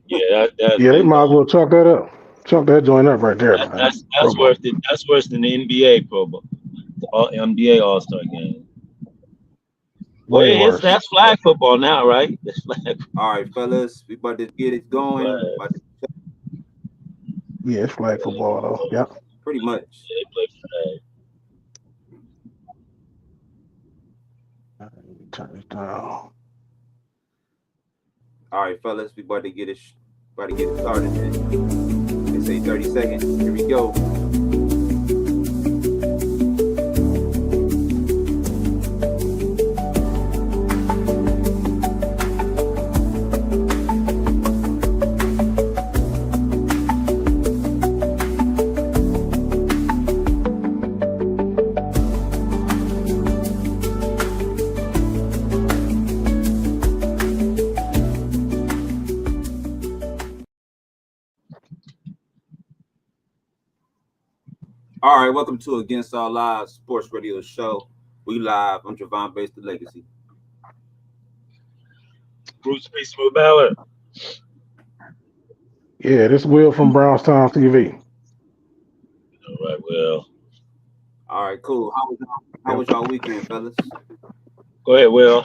Yeah, that Yeah, they might as well chalk that up. Chalk that joint up right there, man. Pro that's Bowl. worse than the NBA Pro Bowl, the NBA All Star game. Well, Way worse. that's flag football now, right? It's flag. All right, fellas, we about to get it going. Flag. About to, Yeah, it's flag football though. Yep. pretty much. They play flag. Let me turn this down. All right, fellas, we about to get it started. Man. They say 30 seconds. Here we go. All right, welcome to Against All Live Sports Radio Show. We live. I'm Javon Bates, the Legacy. Bruce B. Smooth Ballard. Yeah, this Will from Brownstown TV. All right, well, All right, cool. How was Yep. y'all weekend, fellas? go ahead, Will.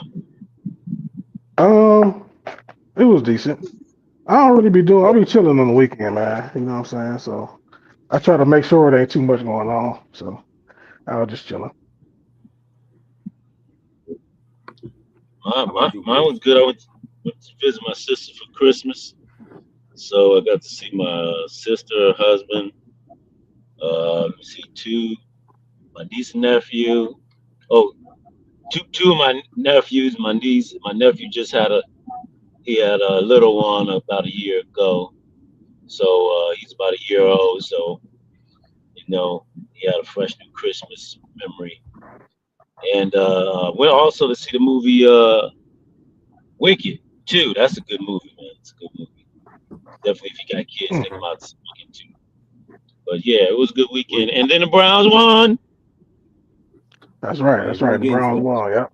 Um, it was decent. I don't really be doing. I'll be chilling on the weekend, man. You know what I'm saying? So I try to make sure there ain't too much going on. So I was just chilling. How about you, Mine was Bruce? good. I went to visit my sister for Christmas, so I got to see my sister, her husband. Let me see, my niece and nephew. Oh, two of my nephews. My nephew just had a little one about a year ago, so he's about a year old. So he had a fresh new Christmas memory. And went also to see the movie Wicked too. That's a good movie, man. It's a good movie. Definitely, if you got kids, take them Mhm. out to see Wicked too. But yeah, it was a good What, weekend. And then the Browns won. That's all right. right, That's we're right. gonna The get into Browns that. won. Yep.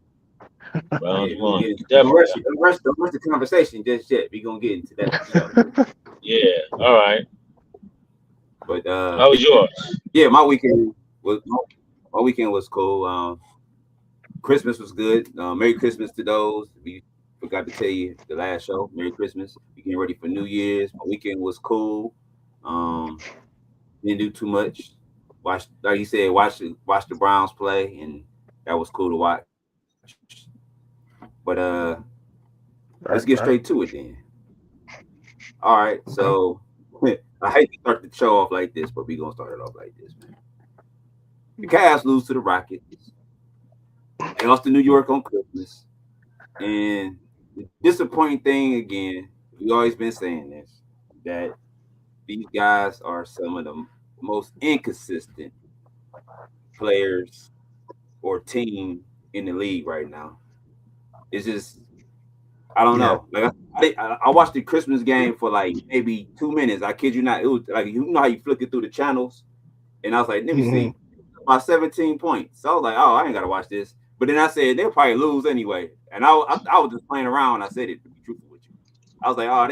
Browns Yeah, we're gonna won. get into it. Definitely. Don't rush the conversation just yet. We're gonna get into that for sure. Yeah. All right. But How was yours? yeah, my weekend was cool. Christmas was good. Merry Christmas to those. We forgot to tell you the last show. Merry Christmas. We getting ready for New Year's. My weekend was cool. Um, didn't do too much. Watch, like you said, watch the Browns play, and that was cool to watch. But let's get Right. straight to Right. it then. All right, Okay. so I hate to start the show off like this, but we gonna start it off like this, man. The Cavs lose to the Rockets. They lost to New York on Christmas. And the disappointing thing again, we always been saying this, that these guys are some of the most inconsistent players or team in the league right now. It's just I don't Yeah. know. Like I watched the Christmas game for like maybe 2 minutes. I kid you not. It was like you know how you flick it through the channels, and I was like, let me Hmm. see, about 17 points. So I was like, oh, I ain't gotta watch this. But then I said they'll probably lose anyway, and I was just playing around when I said it. To be truthful with you, I was like, oh,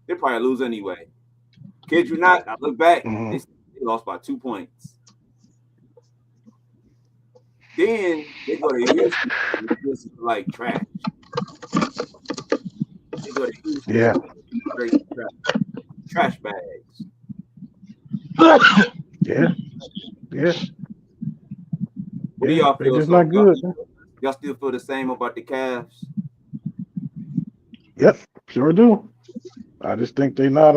they probably lose anyway. Kid you not. I look back, Hmm. they lost by 2 points. Then they go to Houston, which is like trash. They go to Yeah. Houston, straight trash bags. Yeah. Yeah. What do Yeah. y'all They feel just so? not good. Man. Y'all still feel the same about the Cavs? Yep. Sure do. I just think they not.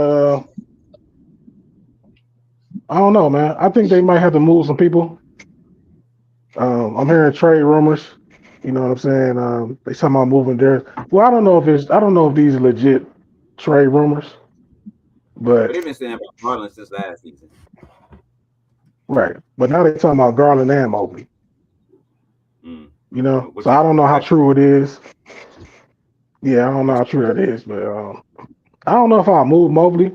I don't know, man. I think they might have to move some people. I'm hearing trade rumors. You know what I'm saying? They talking about moving there. Well, I don't know if these are legit trade rumors, But but they've been saying about Garland since last season. right. But now they talking about Garland and Mobley. Mm. You know, What so you I think don't know about how that? true it is. Yeah, I don't know how true that is, but I don't know if I'll move Mobley.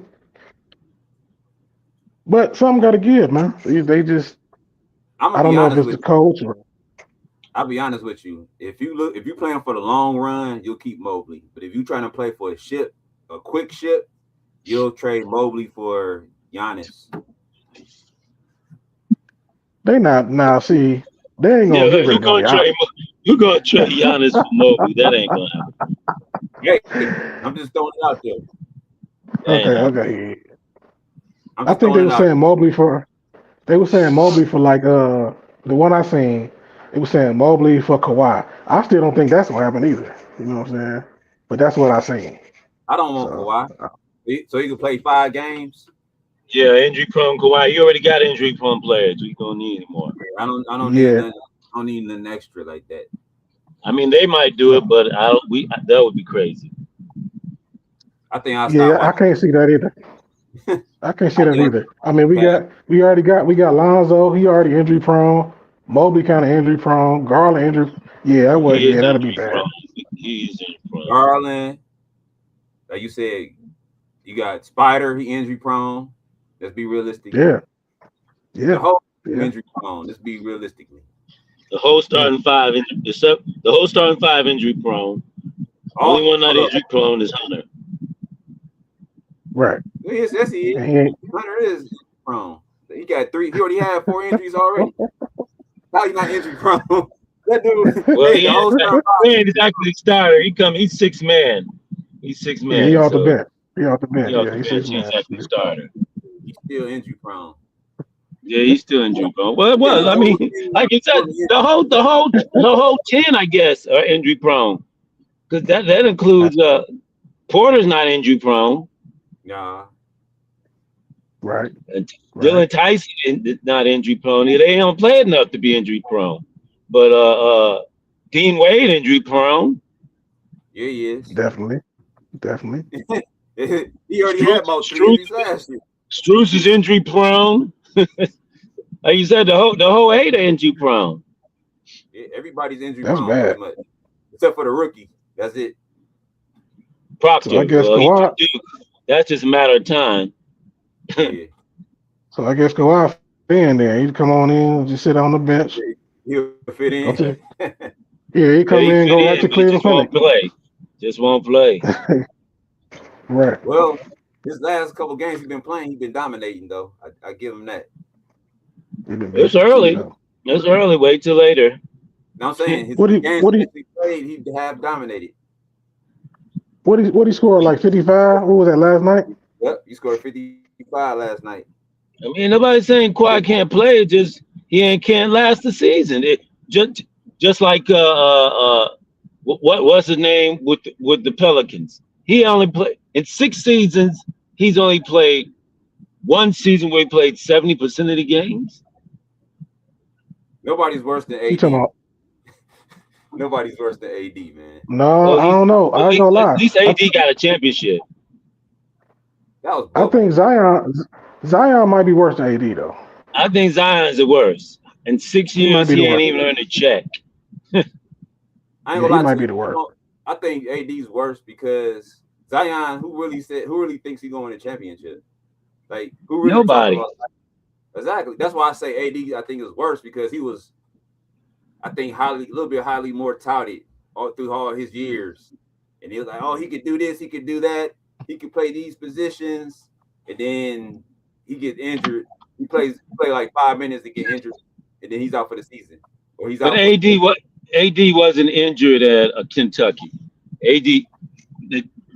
But something got to give, man. They just I'm gonna I don't be know if honest it's with the you. coach or I'll be honest with you. If you're playing for the long run, you'll keep Mobley. But if you're trying to play for a quick ship, you'll trade Mobley for Giannis. They not now. See, they ain't gonna Yeah, get rid of Giannis. you gonna trade Giannis for Mobley? That ain't gonna happen. Hey, I'm just throwing it out there. That ain't Okay, happening. okay. I'm I just think they throwing were it out saying Mobley for. They were saying Mobley for like the one I seen. It was saying Mobley for Kawhi. I still don't think that's gonna happen either. You know what I'm saying? But that's what I seen. I don't want So Kawhi. So he can play 5 games. Yeah, injury prone Kawhi. You already got injury prone players. We don't need any more. I don't need yeah, nothing. I don't need nothing extra like that. I mean, they might do it, but I don't. That would be crazy. I think I'll stop yeah, I watching. can't see that either. I can't see I that think either. I mean, we okay. got Lonzo. He already injury prone. Mobley kind of injury prone. Garland injury. Yeah, that was He is that'll be injury bad. prone. He is injury prone. Garland, like you said, you got Spider. He injury prone. Let's be realistic. Yeah, The yeah, whole yeah. injury prone. Let's be realistically. The whole starting five, except the whole starting five injury prone. Only one not hold up. injury prone is Hunter. Right. Yes, he is. And he ain't, Hunter is injury prone. He got 3. He already had 4 injuries already. How you not injury prone? That dude. Well, Hey, the whole starting he ain't exactly a starter. He's 6 man. He's 6 yeah, man. he off the So bench. He off the bench. he off Yeah, the he's bench. 6 He's man. exactly a starter. He's still injury prone. Yeah, he's still injury prone. Well, I mean, like you said, the whole 10, I guess, are injury prone. Because that includes Porter's not injury prone. Nah. Right. And Right. Dylan Tyson is not injury prone. They don't play enough to be injury prone. But Dean Wade injury prone. Yeah, he is. Definitely. He already had about 3 injuries last year. Strus is injury prone. Like you said, the whole 8 are injury prone. Yeah, everybody's injury That's prone bad. pretty much, except for the rookie. That's it. Proctor. So I guess Well, Kawhi. that's just a matter of time. Yeah. So I guess Kawhi in there. He'd come on in and just sit on the bench. He'll fit Go in. to, yeah, he come Yeah, in, go right to but he Cleveland just won't Clinic. play. Just won't play. Right. Well, his last couple games he's been playing, he's been dominating though. I give him that. It's early. It's early. Wait till later. Now I'm saying his What games he played, he have dominated. What he scored like 55? What was that last night? Yep, he scored 55 last night. I mean, nobody's saying Kawhi can't play. It just he can't last the season. It just like what's his name with the Pelicans? He only played in 6 seasons. He's only played 1 season where he played 70% of the games. Nobody's worse than AD. You talking about? Nobody's worse than AD, man. No, I don't know. I ain't gonna lie. At least AD got a championship. That was I think Zion might be worse than AD though. I think Zion's the worst. In 6 years, he ain't even earned a check. I ain't gonna lie. He might be the worst. I think AD's worse because Zion, who really thinks he's going to championship? Like who really Nobody. Exactly. That's why I say AD. I think is worse because he was, I think, a little bit highly more touted all through all his years, and he was like, oh, he could do this, he could do that, he could play these positions, and then he gets injured. He play like 5 minutes to get injured, and then he's out for the season, or he's out. But AD wasn't injured at Kentucky.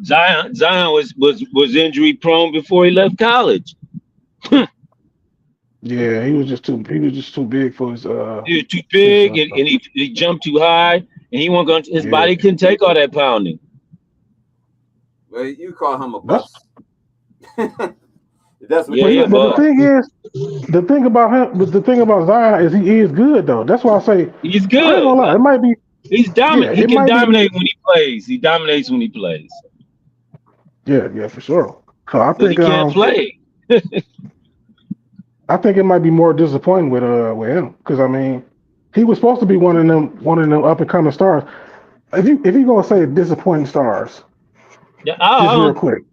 Zion was injury prone before he left college. Yeah, he was just too big for his He was too big and he jumped too high, and he wasn't going. His body couldn't take all that pounding. Well, you call him a bust. That's what but the thing about him, but the thing about Zion is he is good though. That's why I say he's good. I ain't gonna lie, it might be. He's dominant. He can dominate when he plays. He dominates when he plays. Yeah, for sure. So I think he can't play. I think it might be more disappointing with him because I mean he was supposed to be one of them up and coming stars. If you gonna say disappointing stars, just real quick.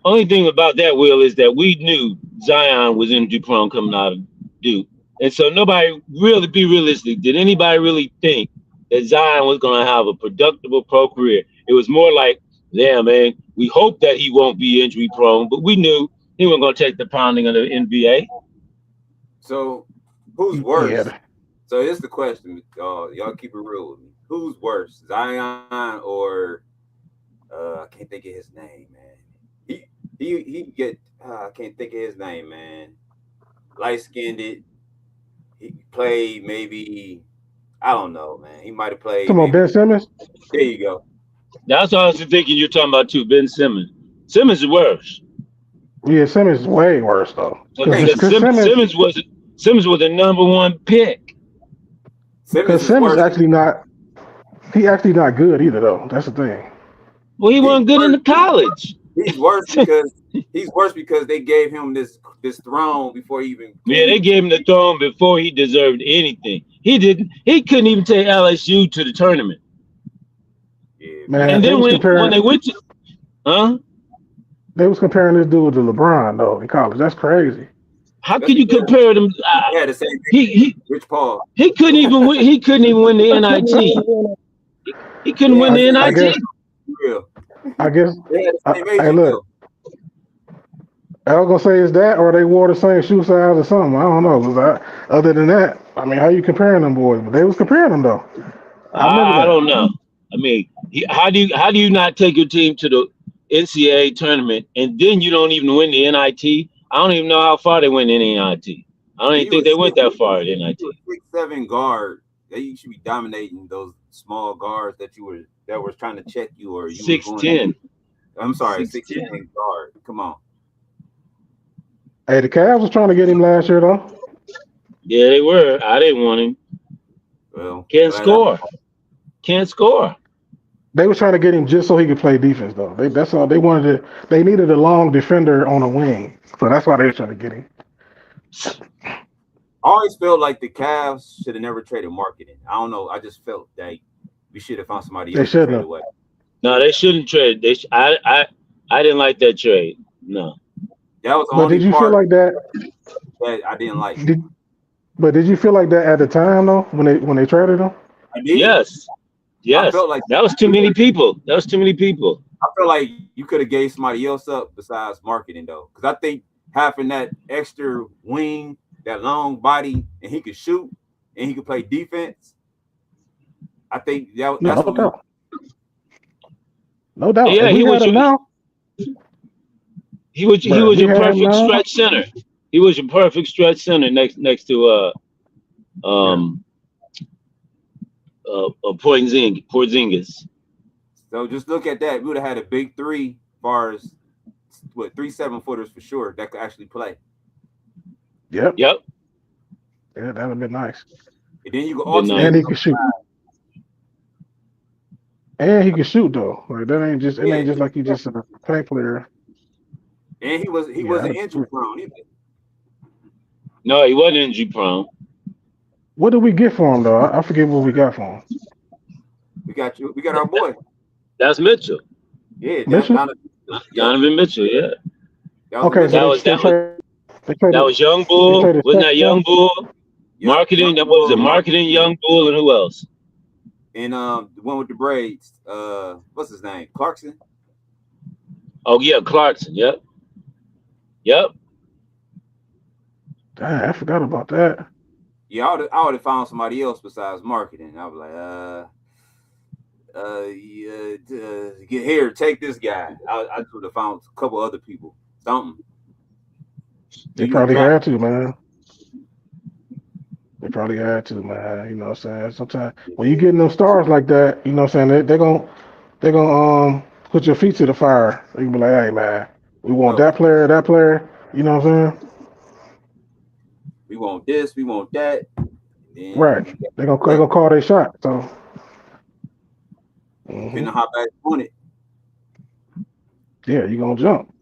Only thing about that, Will, is that we knew Zion was injury prone coming out of Duke, and so nobody really, be realistic. Did anybody really think that Zion was gonna have a productive pro career? It was more like, yeah, man, We hope that he won't be injury prone, but we knew he wasn't going to take the pounding of the NBA. So, who's worse? Yeah. So here's the question, y'all keep it real with me. Who's worse, Zion or I can't think of his name, man. He get I can't think of his name, man. Light skinned it. He played maybe I don't know, man. He might have played. Come on, Ben Simmons. There you go. That's what I was thinking you're talking about too, Ben Simmons. Simmons is worse. Yeah, Simmons is way worse though. Because Simmons was the #1 pick. Because Simmons actually not good either though. That's the thing. Well, he wasn't good in the college. He's worse because they gave him this throne before he even. Yeah, they gave him the throne before he deserved anything. He couldn't even take LSU to the tournament. Yeah, man. And then when they went to, they was comparing this dude to LeBron though in college. That's crazy. How can you compare them? Yeah, the same. Rich Paul. He couldn't even win. He couldn't even win the NIT. He couldn't win the NIT. I guess. Hey, look. I was gonna say is that, or they wore the same shoe size or something. I don't know. Other than that, I mean, how you comparing them boys? But they was comparing them though. I don't know. I mean, how do you not take your team to the NCAA tournament and then you don't even win the NIT? I don't even know how far they went in the NIT. I don't even think they went that far in NIT. 6'7" guard. You should be dominating those small guards that was trying to check you or you. 6'10". I'm sorry, 6'10" guard. Come on. Hey, the Cavs was trying to get him last year though. Yeah, they were. I didn't want him. Well, can't score. They was trying to get him just so he could play defense though. That's all they wanted. They needed a long defender on a wing, so that's why they were trying to get him. I always felt like the Cavs should have never traded Marketing. I don't know. I just felt that we should have found somebody else to trade away. No, they shouldn't trade. I didn't like that trade. No. That was the but only did you part feel like that I didn't like. But did you feel like that at the time though when they traded him? I did. Yes. I felt like that was too many people. I feel like you could have gave somebody else up besides Marketing though, because I think having that extra wing, that long body, and he could shoot and he could play defense. I think that's no doubt. No doubt. Yeah, he was your perfect stretch center. He was your perfect stretch center next to Porzingis. So just look at that. We would have had a big three, as far as 3 7-footers for sure that could actually play. Yep. Yeah, that would have been nice. And then you go alternate. And he could shoot. And he can shoot though. Like that ain't just ain't just like he just a pack player. And he wasn't injury prone either. No, he wasn't injury prone. What did we get for him though? I forget what we got for him. We got our boy. That's Mitchell. Yeah, Donovan Mitchell. Yeah. That was Young Bull. Wasn't that Young Bull? Marketing. That was Marketing, Young Bull, and who else? And the one with the braids. What's his name? Clarkson. Oh yeah, Clarkson. Yep. Damn, I forgot about that. Yeah, I would have found somebody else besides Marketing. I was like, get here, take this guy. I would have found a couple other people. Something. They probably had to, man. They probably had to, man. You know what I'm saying? Sometimes when you getting them stars like that, you know what I'm saying, they're gonna put your feet to the fire. They can be like, hey man, we want that player, you know what I'm saying? We want this, we want that. Then right. They're gonna call their shot. So depending on how bad you want it. Yeah, you're gonna jump.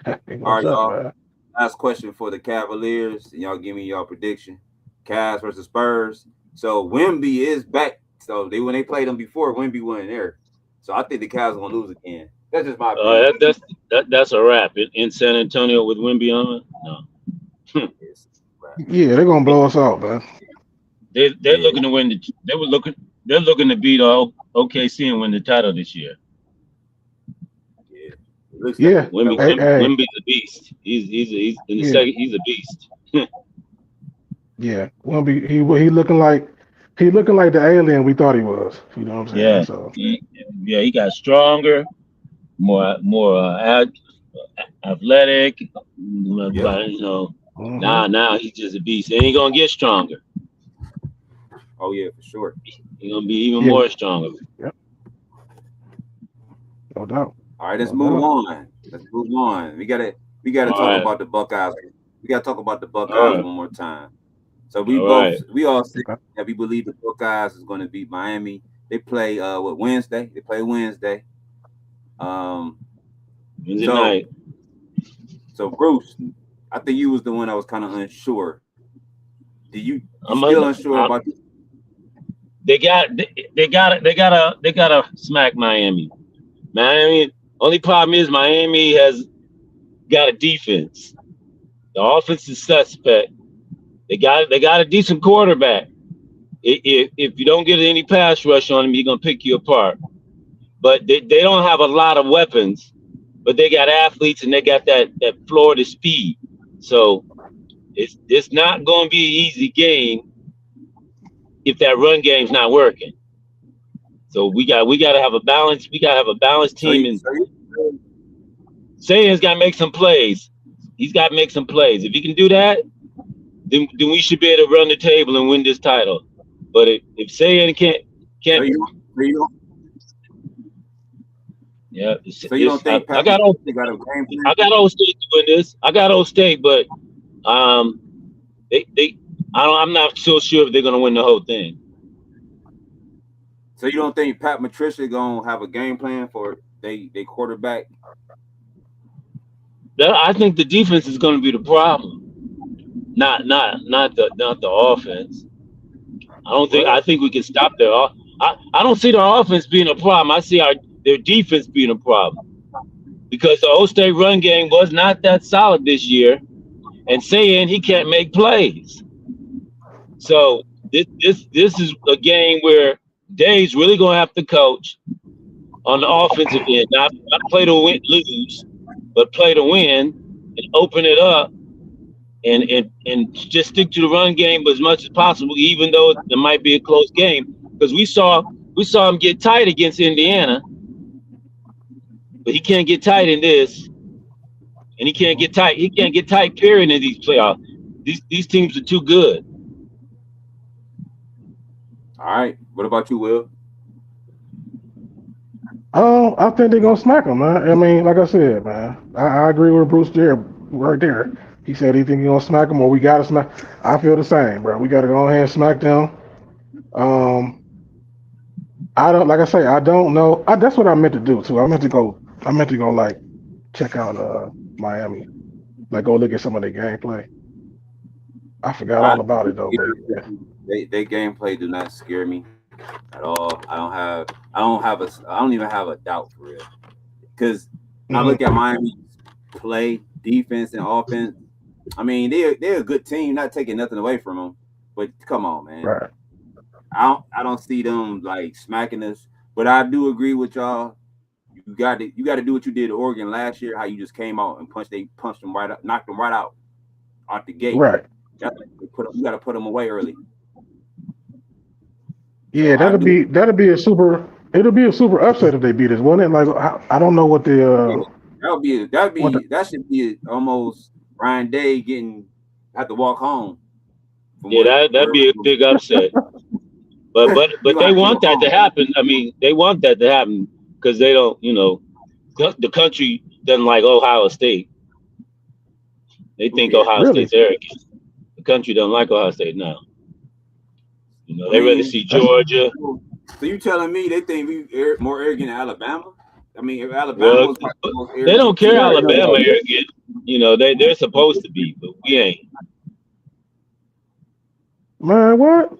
All right, y'all. Man. Last question for the Cavaliers, and y'all give me y'all prediction. Cavs versus Spurs. So Wemby is back. So when they played them before, Wemby wasn't there. So I think the Cavs are gonna lose again. That's just my opinion. That's a wrap. In San Antonio with Wemby on? No. Yeah, they're gonna blow us out, man. They're looking to win. They're looking to beat all OKC and win the title this year. Yeah, Looks Yeah. like Wemby's a beast. He's in the Yeah. second. He's a beast. Yeah. Wemby, he looking like the alien we thought he was. You know what I'm saying? Yeah, So yeah. He got stronger, more athletic. Yep. But mhm. now he's just a beast, and he's gonna get stronger. Oh yeah, for sure. He's gonna be even Yeah. more stronger. Yep. No doubt. All right, let's No move doubt. on. Let's move on. We gotta All talk right, about the Buckeyes. We gotta talk about the all Buckeyes right, one more time. So all right. we all said Okay. that we believe the Buckeyes is going to beat Miami. They play Wednesday. They play Wednesday. Um, Wednesday so night. Bruce, I think you was the one that was kind of unsure. You I'm still under, unsure I'm, about this? they gotta smack Miami. Miami. Only problem is Miami has got a defense. The offense is suspect. They got a decent quarterback. If you don't get any pass rush on him, he's gonna pick you apart. But they don't have a lot of weapons, but they got athletes and they got that Florida speed. So it's not gonna be an easy game if that run game's not working. So we got to have a balance. We got to have a balanced team, and Sayan's got to make some plays. He's got to make some plays. If he can do that, then we should be able to run the table and win this title. But if Sayan can't, So you yeah. don't think I got old State doing this. I got old State, but I'm not so sure if they're gonna win the whole thing. So you don't think Pat Patricia gonna have a game plan for they quarterback? I think the defense is gonna be the problem, not the offense. I think we can stop their. I don't see their offense being a problem. I see their defense being a problem because the Old State run game was not that solid this year, and saying he can't make plays. So this is a game where Dave's really gonna have to coach on the offensive end, not play to lose, but play to win and open it up. And just stick to the run game as much as possible, even though it might be a close game. Because we saw him get tight against Indiana, but he can't get tight in this, and he can't get tight. He can't get tight. Period in these playoffs. These teams are too good. All right. What about you, Will? I think they're gonna smack them, man. I mean, like I said, man, I agree with Bruce there, right there. He said he think he's gonna smack them, or we gotta smack. I feel the same, bro. We gotta go ahead and smack them. I don't, like I say, I don't know. That's what I meant to do too. I meant to go like check out Miami, like go look at some of their gameplay. I forgot all about it though. But yeah. They gameplay do not scare me at all. I don't even have a doubt for real. Because I look at Miami's play, defense, and offense. I mean, they're a good team, not taking nothing away from them. But come on, man. Right. I don't see them like smacking us. But I do agree with y'all. You got to do what you did to Oregon last year. How you just came out and punched them right up, knocked them right out the gate. Right. You got to put them away early. Yeah, So it'll be a super upset if they beat us, wouldn't it? Like I don't know what the that should be almost Ryan Day have to walk home. Yeah, that'd be a big upset. But they want that to happen. I mean, they want that to happen because they don't, the country doesn't like Ohio State. They think Ohio State's arrogant. The country don't like Ohio State now. They rather see Georgia. So you telling me they think we more arrogant than Alabama? I mean, if Alabama they don't care Alabama arrogant. They're supposed to be, but we ain't. Man, what?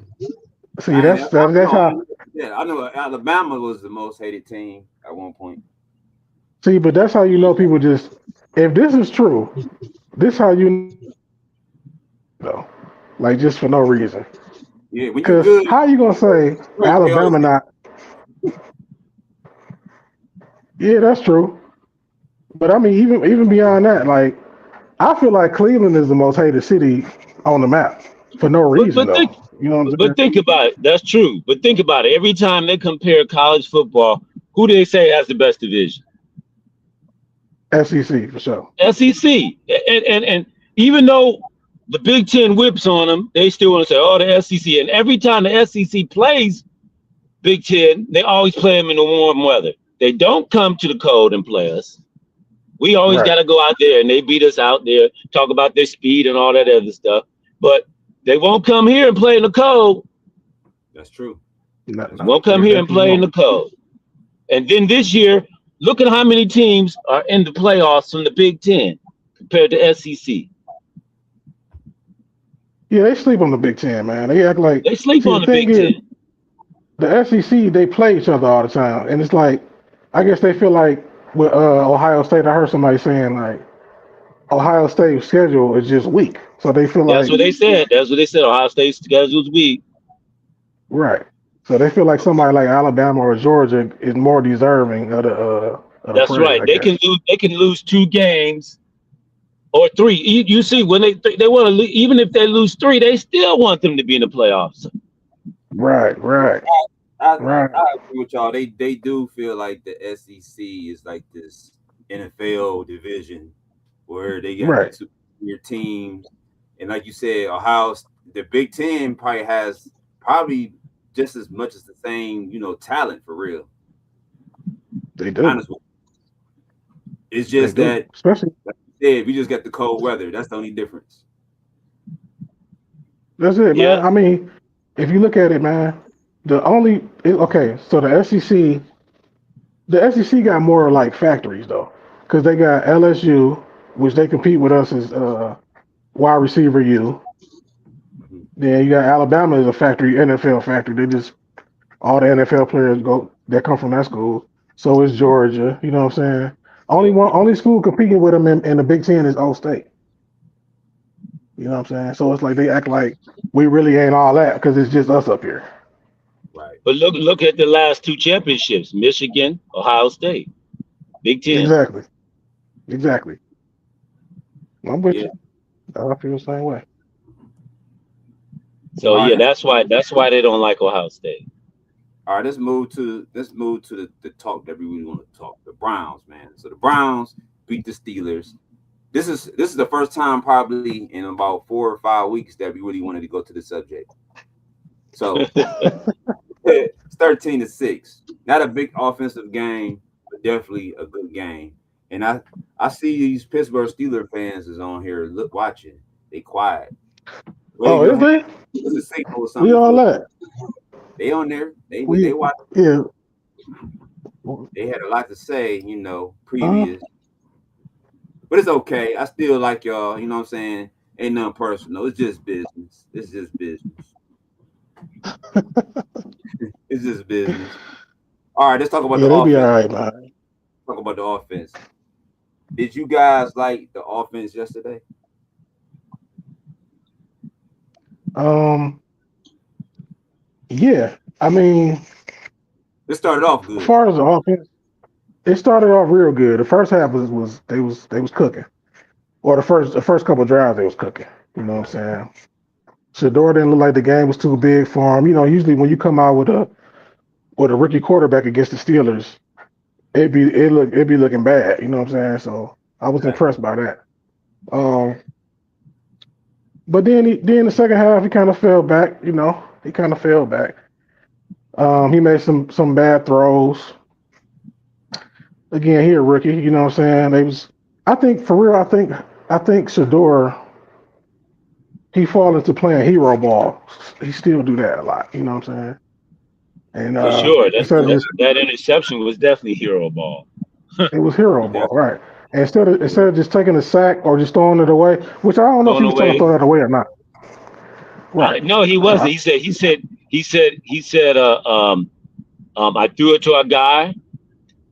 See, that's how. Yeah, I know Alabama was the most hated team at one point. See, but that's how you know people just. If this is true, this how you know, like just for no reason. Yeah, because how you gonna say Alabama not? Yeah, that's true. But I mean, even beyond that, like I feel like Cleveland is the most hated city on the map for no But reason but though. think You know what I'm but think about it. That's true. But think about it. Every time they compare college football, who do they say has the best division? saying? SEC for sure. SEC. And even though the Big Ten whips on them, they still want to say, "Oh, the SEC." And every time the SEC plays Big Ten, they always play them in the warm weather. They don't come to the cold and play us. We always Right. got to go out there, and they beat us out there. Talk about their speed and all that other stuff, but they won't come here and play in the cold. That's true. No, They no, won't they come here and definitely play in won't. the cold. And then this year, look at how many teams are in the playoffs from the Big Ten compared to SEC. Yeah, they sleep on the Big Ten, man. They act like. They sleep See, the on the thing Big is, Ten. the SEC they play each other all the time, and it's like, I guess they feel like with Ohio State. I heard somebody saying like Ohio State's schedule is just weak, so they feel That's like what they said. That's what they said. Ohio State's schedule's weak. right. So they feel like somebody like Alabama or Georgia is more deserving of the That's praise, right. I guess. They can lose two games or three. You see, when they want to, even if they lose three, they still want them to be in the playoffs. Right, right, right, I agree with y'all. They do feel like the SEC is like this NFL division where they got the right. two-year teams, and like you said, Ohio, the Big Ten probably just as much as the same, talent for real. They do. Honestly, it's They just do. that, Especially like you said, we just got the cold weather. That's the only difference. that's it, Yeah. man. I mean, if you look at it, man, okay. So the SEC got more like factories though, because they got LSU, which they compete with us as wide receiver U. Mhm. Then you got Alabama as a factory, NFL factory. They just all the NFL players go that come from that school. So is Georgia. You know what I'm saying? Yeah, Only school competing with them in the Big Ten is O State. You know what I'm saying? So it's like they act like we really ain't all that because it's just us up here. right. But look at the last two championships: Michigan, Ohio State, Big Ten. Exactly. Exactly. I'm with Yeah. you. I feel the same way. So All yeah, right. that's why they don't like Ohio State. All right, let's move to the talk that we really want to talk. The Browns, man. So the Browns beat the Steelers. This is the first time probably in about 4 or 5 weeks that we really wanted to go to the subject. So it's 13-6. Not a big offensive game, but definitely a good game. And I see these Pittsburgh Steelers fans is on here watching. They quiet. Wave Oh, your is hand. they? It's a signal or We something if all you that. they on there. They We watch. yeah. They had a lot to say, Uh, previous. But it's okay. I still like y'all. You know what I'm saying? Ain't nothing personal. It's just business. It's just business. It's just business. All right, let's talk about yeah, the they be all offense. right, man. Talk about the offense. Did you guys like the offense yesterday? Um, yeah. I mean, It started off as good. far as the offense, it started off real good. The first half was they was cooking. Or the first couple of drives they was cooking. You know what I'm Right. saying? Shador didn't look like the game was too big for him. Usually when you come out with a rookie quarterback against the Steelers, it'd be looking bad. You know what I'm saying? So I was Exactly. impressed by that. Um, but then the second half he kind of fell back. He kind of fell back. He made some bad throws. Again, he a rookie. You know what I'm saying? I think for real. I think Shador he fall into playing hero ball. He still do that a lot. You know what I'm saying? And For sure. instead of just That interception was definitely hero ball. it was hero Yeah. ball, right? And instead of just taking a sack or just throwing it away, which I don't know if he Thrown was trying to away. throw that away or not. Right. No, he So wasn't. He said I threw it to our guy.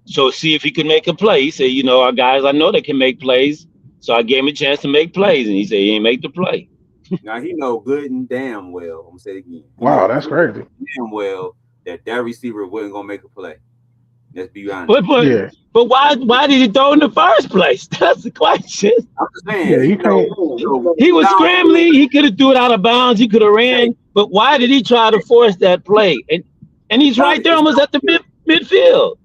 So see if he could make a play. He said, our guys, I know they can make plays. So I gave him a chance to make plays. And he said he ain't make the play. Now he know good and damn well. I'm gonna say it again. He know wow, that's good crazy. and damn well that receiver wasn't gonna make a play. Let's be honest. But why did he throw in the first place? That's the question. I'm just saying. Yeah, you can't. He was scrambling. He could have threw it out of bounds. He could have ran. But why did he try to force that play? And he's right there, almost at the midfield.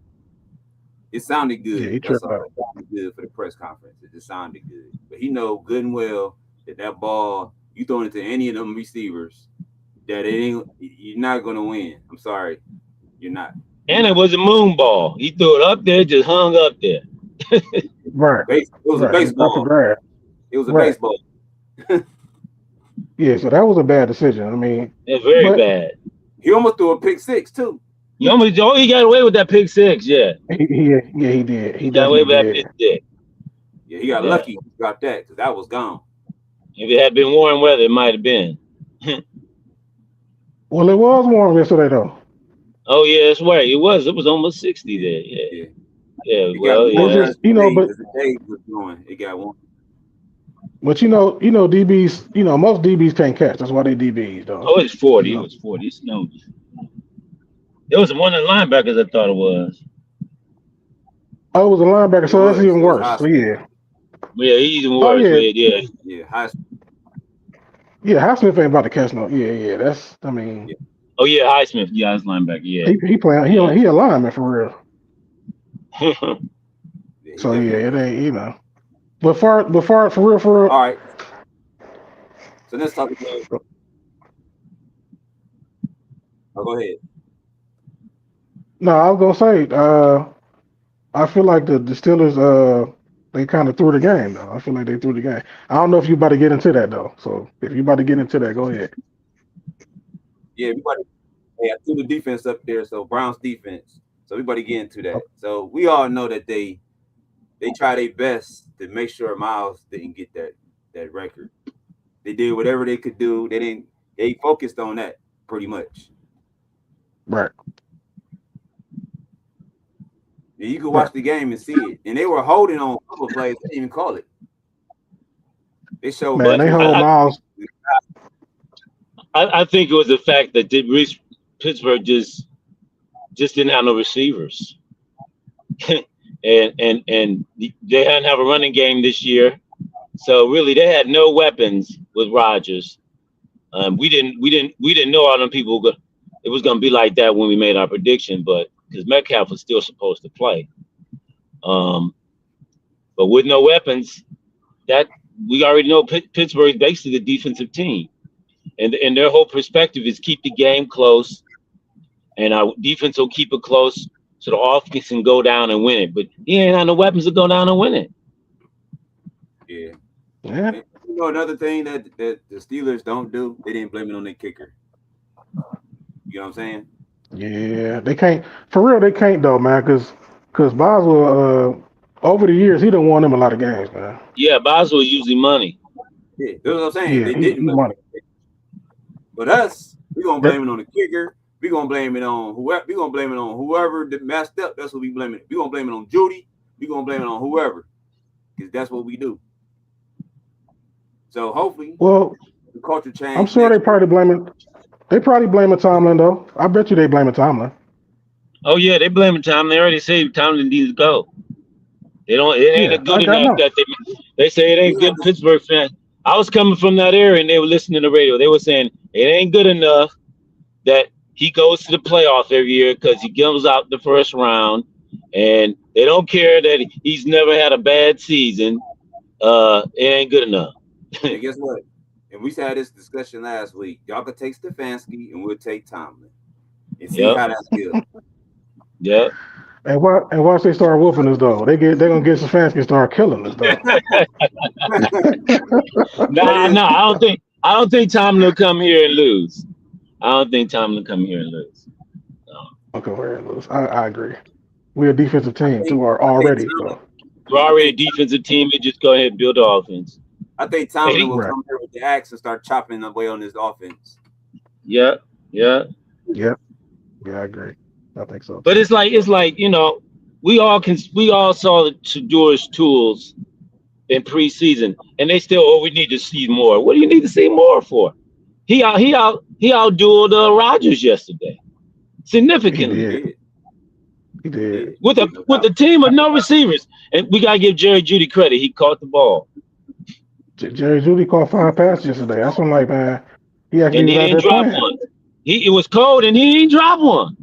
It sounded good. Yeah, It sounded good for the press conference. It just sounded good. But he know good and well that ball, you throw it to any of them receivers, that you're not gonna win. I'm sorry, you're not. And it was a moon ball. He threw it up there, just hung up there. Right. It was a baseball. It was a baseball. Yeah, so that was a bad decision. I mean, it's very bad. He almost threw a pick six too. He got away with that pick six. Yeah. He did. He got away with that pick six. Yeah, he got lucky. He got that because that was gone. If it had been warm weather, it might have been. Well, it was warm yesterday, though. Oh yeah, that's right. It was. It was almost 60 there. Yeah. Well, yeah. Just, but the day was going. It got warm. But DBs, most DBs can't catch. That's why they DBs, though. Oh, it's 40. It was 40. It snowed. It was one of the linebackers. I thought it was. Oh, it was a linebacker, so that's even worse. So yeah. Yeah, he's even worse. Yeah. Highsmith ain't about to catch no. Yeah. That's. I mean. Yeah. Oh yeah, Highsmith. Yeah, he's linebacker. Yeah. He playing. He a lineman for real. So yeah, it ain't. But for real. All right. So let's talk about. Oh, go ahead. No, I was gonna say. I feel like the Steelers. They kind of threw the game, though. I feel like they threw the game. I don't know if you about to get into that, though. So if you about to get into that, go ahead. Yeah, everybody. Hey, I threw the defense up there. So Browns defense. So everybody get into that. So we all know that they try their best to make sure Miles didn't get that record. They did whatever they could do. They focused on that pretty much. Right. And you could watch the game and see it. And they were holding on a couple of plays. They didn't even call it. They showed. Man, they hold Miles. I think it was the fact that Pittsburgh just didn't have no receivers. and they hadn't have a running game this year. So really they had no weapons with Rodgers. We didn't know all them people it was gonna be like that when we made our prediction, but because Metcalf was still supposed to play. But with no weapons, that we already know Pittsburgh is basically the defensive team. And their whole perspective is keep the game close, and our defense will keep it close so the offense can go down and win it. But he ain't had no weapons to go down and win it. Yeah. Yeah. Another thing that the Steelers don't do, they didn't blame it on their kicker. You know what I'm saying? Yeah, they can't. For real, they can't though, man. Because Boswell, over the years, he done won them a lot of games, man. Yeah, Boswell usually money. Yeah, that's what I'm saying. Yeah, they didn't. Money. But us, we're gonna blame it on the kicker. We're gonna blame it on whoever. We're gonna blame it on whoever that messed up. That's what we blame it. We're gonna blame it on Judy. We're gonna blame it on whoever, because that's what we do. So hopefully, the culture change. I'm sure they probably blaming Tomlin though. I bet you they blaming Tomlin. Oh yeah, they blaming Tomlin. They already say Tomlin needs to go. It ain't good enough that they say it ain't good. Pittsburgh fans. I was coming from that area and they were listening to the radio. They were saying it ain't good enough that he goes to the playoff every year because he goes out the first round, and they don't care that he's never had a bad season. It ain't good enough. And guess what? And we had this discussion last week. Y'all could take Stefanski and we'll take Tomlin and see how that feels. Yeah. And once they start whooping us though, they're gonna get Stefanski and start killing us though. No, I don't think Tomlin will come here and lose. I don't think Tomlin will come here and lose. No. Okay, we're gonna lose. I agree. We're a defensive team too, already. So. We're already a defensive team. We just go ahead and build the offense. I think Tomlin will come here with the axe and start chopping away on his offense. Yeah. Yeah, I agree. I think so. But it's like we all saw the Shador's tools in preseason, and they still we need to see more. What do you need to see more for? He outdueled Rodgers yesterday, significantly. He did. With the team of no receivers, and we gotta give Jerry Jeudy credit. He caught the ball, Jerry Jeudy caught 5 passes yesterday. That's what I'm like, man. He actually and was he out didn't there drop playing. one. It was cold, and he didn't drop one.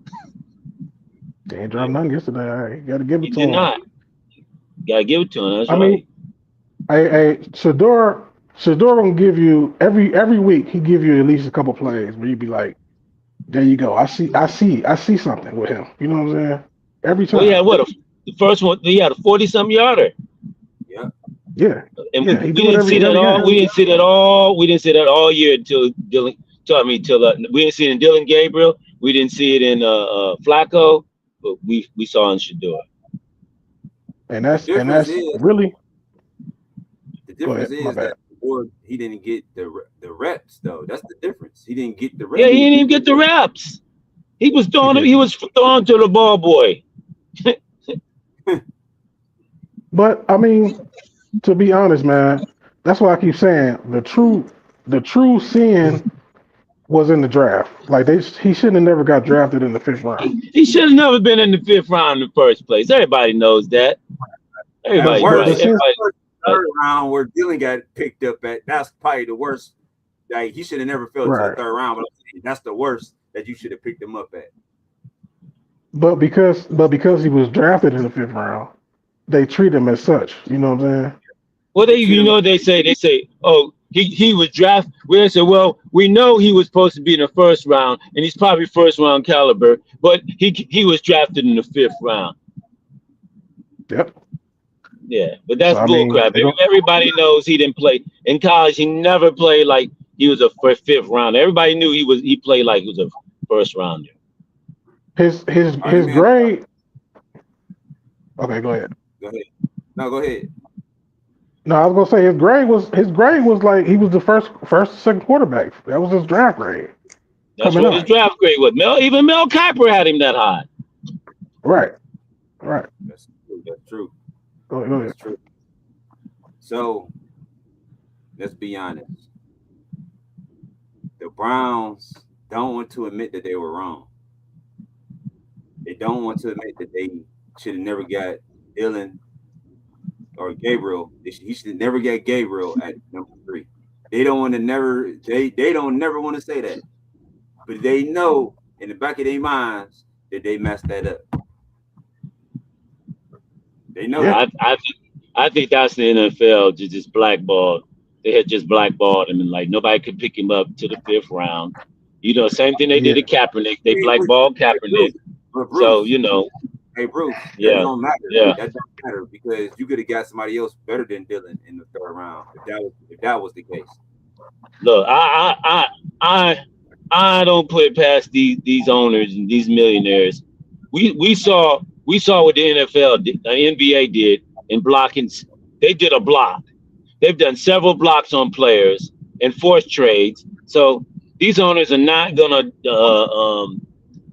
They ain't dropped none yesterday. All right, you got to give He it to did him. not. Gotta give it to him. That's I right. mean, Shador gonna give you every week. He give you at least a couple plays where you be like, there you go. I see something with him. You know what I'm saying? Every time. Well, yeah, the first one, he had a 40-something yarder. Yeah. And Yeah, we didn't see that all. game. We didn't see that all. We didn't see that all year until Dylan. We didn't see it in Dylan Gabriel. We didn't see it in Flacco, but we saw in Shador. And that's is- really. The difference Go ahead, my is bad. that he didn't get the reps though. That's the difference. He didn't get the reps. Yeah, he didn't even get the reps. He was throwing. He was throwing to the ball boy. But I mean, to be honest, man, that's why I keep saying the true sin was in the draft. Like he shouldn't have never got drafted in the 5th round. He should have never been in the 5th round in the first place. Everybody knows that. Everybody worse, knows. Everybody, third round where Dylan got picked up at, that's probably the worst. Like he should have never fell to the 3rd round, but that's the worst that you should have picked him up at. But because he was drafted in the 5th round, they treat him as such. You know what I'm saying? well, they say, oh, he was drafted. We say, well, we know he was supposed to be in the 1st round, and he's probably 1st round caliber, but he was drafted in the 5th round. Yep. Yeah, but that's So, I bullcrap. mean, Everybody knows he didn't play in college. He never played like he was a 5th rounder. Everybody knew he played like he was a 1st rounder. His grade. Okay, go ahead. Go ahead. No, go ahead. No, I was gonna say his grade was like he was the first second quarterback. That was his draft grade. That's what his draft grade was. Even Mel Kiper had him that high. Right. That's true. Go ahead. That's true. So let's be honest. The Browns don't want to admit that they were wrong. They don't want to admit that they should have never got Dylan or Gabriel. He should have never got Gabriel at number 3. They don't want to never. They don't never want to say that, but they know in the back of their minds that they messed that up. They know. Yeah. I think that's the NFL just blackballed. They had just blackballed him, and like nobody could pick him up to the 5th round. You know, same thing they did to Kaepernick. They blackballed Kaepernick. Bruce, so you know. Hey Bruce, yeah, that don't matter. Yeah. That don't matter because you could have got somebody else better than Dylan in the 3rd round if that was the case. Look, I don't put it past these owners and these millionaires. We saw what the NFL did, the NBA did in blocking. They did a block. They've done several blocks on players and forced trades. So these owners are not gonna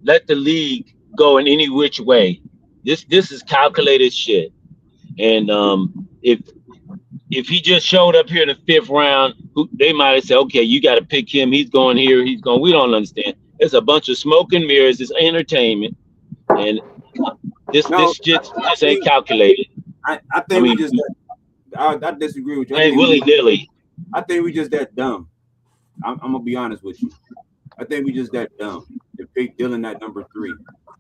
let the league go in any which way. This is calculated shit. And if he just showed up here in the 5th round, they might have said, okay, you got to pick him. He's going here. He's going. We don't understand. It's a bunch of smoke and mirrors. It's entertainment, and this ain't calculated. I disagree with you. Ain't willy nilly. I think we just that dumb. I'm gonna be honest with you. I think we just that dumb to pick Dylan at number 3.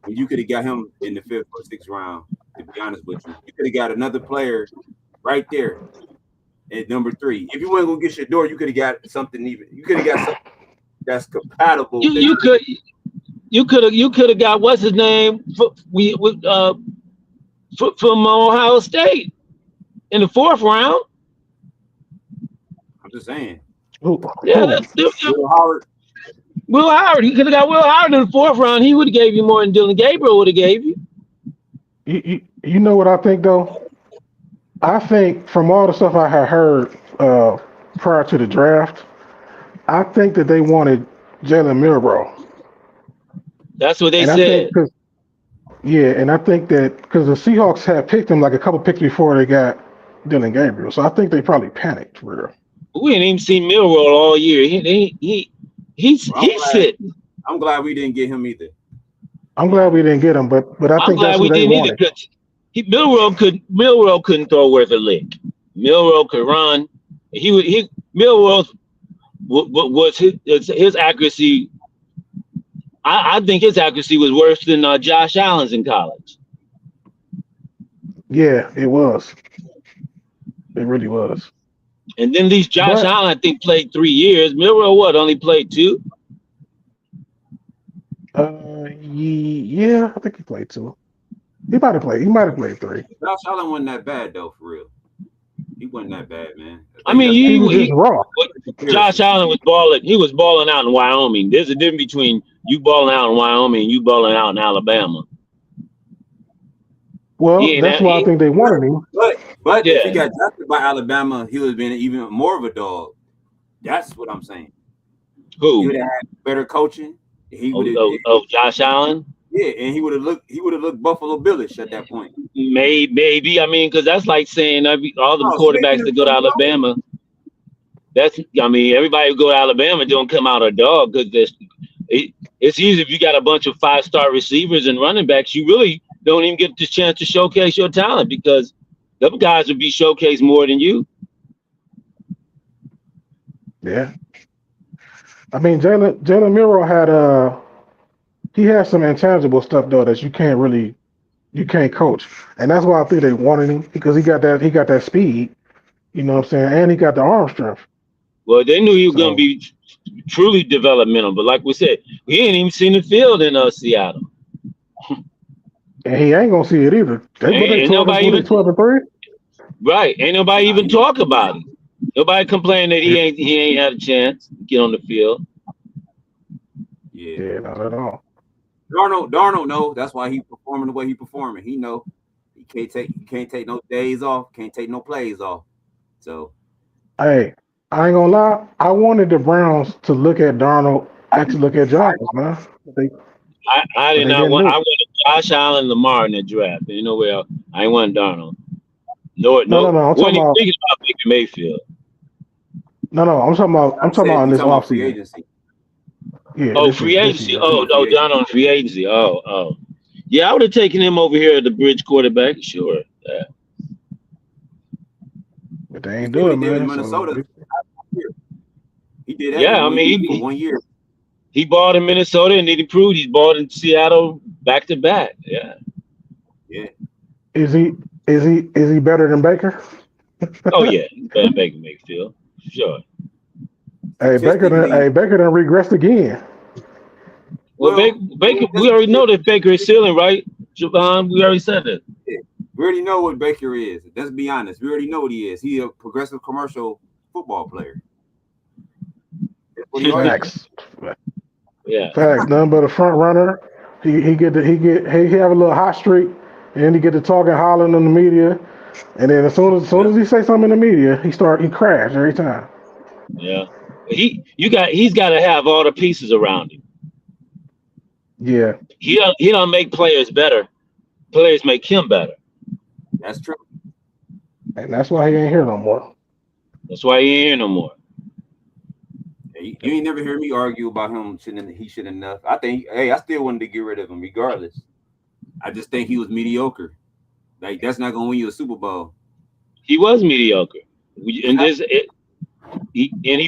And you could have got him in the 5th or 6th round. To be honest with you, you could have got another player right there at number 3. If you weren't gonna get Shador, you could have got something even. You could have got something that's compatible. You could have got what's his name from Ohio State in the 4th round. I'm just saying. Will Howard. Will Howard. He could have got Will Howard in the 4th round. He would have gave you more than Dylan Gabriel would have gave you. You know what I think though? I think from all the stuff I had heard prior to the draft, I think that they wanted Jalen Milroe. That's what they said. And I think that because the Seahawks had picked him like a couple picks before they got Dylan Gabriel, so I think they probably panicked for real. We didn't even see Milroe all year. He's sitting. I'm glad we didn't get him either. I'm glad we didn't get him, but I I'm think that's glad who we they didn't either, wanted. because Milroe couldn't throw worth a lick. Milroe could run. Milroe was his accuracy. I think his accuracy was worse than Josh Allen's in college. Yeah, it was. It really was. And then these Josh But Allen, I think, played 3 years. Milroe, only played 2? yeah, I think he played 2. He might have played 3. Josh Allen wasn't that bad though, for real. He wasn't that bad, man. I mean, He was just raw. Josh Allen was balling. He was balling out in Wyoming. There's a difference between you balling out in Wyoming and you balling out in Alabama. Well, that's why I think they wanted him. But if he got drafted by Alabama, he would have been even more of a dog. That's what I'm saying. Who? He would have had better coaching. He would have Josh Allen. Yeah, and he would have looked Buffalo Billish at that point. Maybe. I mean, because that's like saying all the quarterbacks that go to Alabama. Everybody who go to Alabama don't come out a dog, because it's easy if you got a bunch of 5-star receivers and running backs. You really don't even get the chance to showcase your talent, because them guys would be showcased more than you. Yeah. I mean, Jalen Milroe had he has some intangible stuff though that you can't coach, and that's why I think they wanted him, because he got that speed, you know what I'm saying, and he got the arm strength. Well, they knew he was going to be truly developmental, but like we said, we ain't even seen the field in Seattle, and he ain't gonna see it either. They 12-3. Right? Ain't nobody even talk about it. Nobody complained that he ain't had a chance to get on the field. Yeah, not at all. Darnold know. That's why he performing the way he performing. He know he can't take no days off, can't take no plays off. So, hey, I ain't gonna lie. I wanted the Browns to look at Darnold, actually look at Jones, man. I did not want. I wanted Josh Allen, Lamar in the draft. You know where I ain't want Darnold. No. I'm talking about Baker Mayfield. No. I'm talking about in this offseason. Yeah. Free agency. Down on free agency. Oh. Yeah, I would have taken him over here at the bridge quarterback. Sure. Yeah. But they ain't doing it, man. In Minnesota. He did that. Yeah, I mean, for 1 year. He balled in Minnesota, and then he proved he's balled in Seattle back to back. Yeah. Yeah. Is he better than Baker? Oh yeah, he's better than Baker Mayfield. Sure. Hey, Baker done regressed again. Well, Baker, we already know that Baker is ceiling, right, Javon? We already said it. Yeah. We already know what Baker is. Let's be honest. We already know what he is. He's a progressive commercial football player. Facts. Yeah. Facts. Nothing but a front runner. He have a little hot streak, and then he get to talking, hollering in the media, and then as soon as he say something in the media, he crash every time. Yeah. He's got to have all the pieces around him. Yeah. He don't make players better. Players make him better. That's true. And that's why he ain't here no more. You ain't never hear me argue about him he shouldn't enough. I still wanted to get rid of him regardless. I just think he was mediocre. Like, that's not gonna win you a Super Bowl. He was mediocre. He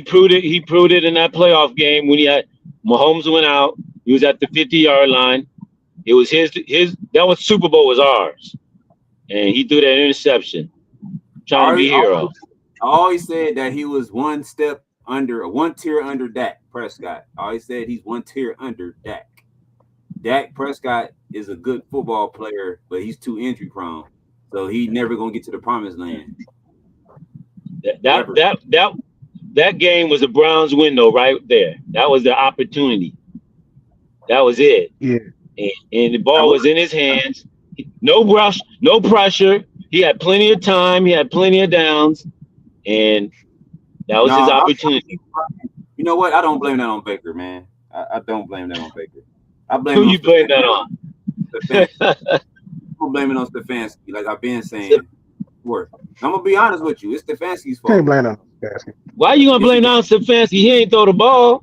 proved it. He proved it in that playoff game when Mahomes went out. He was at the 50-yard line. It was his. That was Super Bowl was ours, and he threw that interception, trying to be hero. I always said that he was one tier under Dak Prescott. I always said he's one tier under Dak. Dak Prescott is a good football player, but he's too injury prone, so he's never gonna get to the promised land. That game was a Browns window right there. That was the opportunity. That was it. Yeah. And the ball was in his hands. No rush, no pressure. He had plenty of time. He had plenty of downs, and that was his opportunity. You know what? I don't blame that on Baker, man. I don't blame that on Baker. I blame. Who you blame that on? I'm blaming on Stefanski, like I've been saying. I'm gonna be honest with you. It's Stefanski's fault. Can't blame him. Why are you gonna blame on Stefanski? He ain't throw the ball.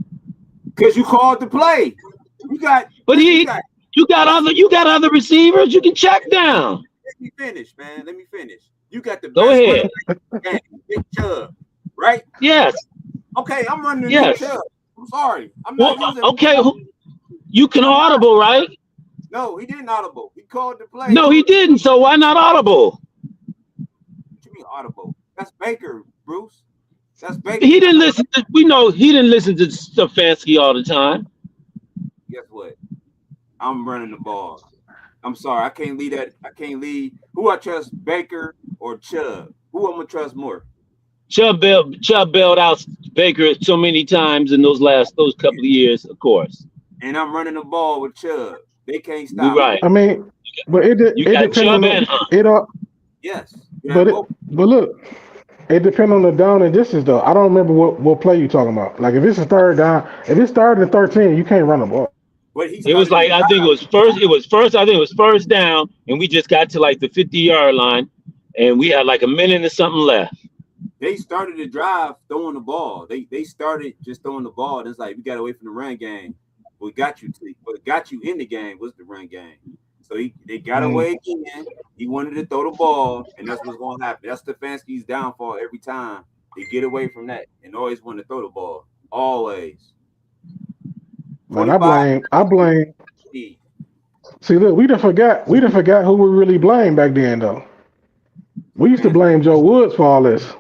Because you called the play. You got other receivers. You can check down. Let me finish, man. Let me finish. You got the Go best ahead. running back in the game, Big Chubb, right? Yes. Okay, I'm running Yes. Nick Chubb. I'm sorry. I'm Well, not using. okay. You can audible, right? No, he didn't audible. He called the play. No, he didn't. So why not audible? What you mean audible? That's Baker, Bruce. That's Baker. He didn't listen. We know he didn't listen to Stefanski all the time. Guess what? I'm running the ball. I'm sorry. I can't lead that. I can't lead. Who I trust, Baker or Chubb? Who I'm gonna trust more? Chubb bailed out Baker so many times in those couple of years, of course. And I'm running the ball with Chubb. They can't You're stop. right. I mean, but it You got depends on Chubb and Hunt. it all. Yes. But look, it depends on the down and distance though. I don't remember what play you talking about. Like if it's a third down, if it's third and 13, you can't run the ball. But It was like I think it was first. I think it was first down, and we just got to like the 50-yard line, and we had like a minute and something left. They started the drive throwing the ball. They started just throwing the ball. And it's like we got away from the run game. What got you in the game was the run game. So they got away again. He wanted to throw the ball, and that's what's going to happen. That's Stefanski's downfall every time. They get away from that and always want to throw the ball. Always. Man, I blame. See, look, we done forgot who we really blamed back then though. We used to blame Joe Woods for all this.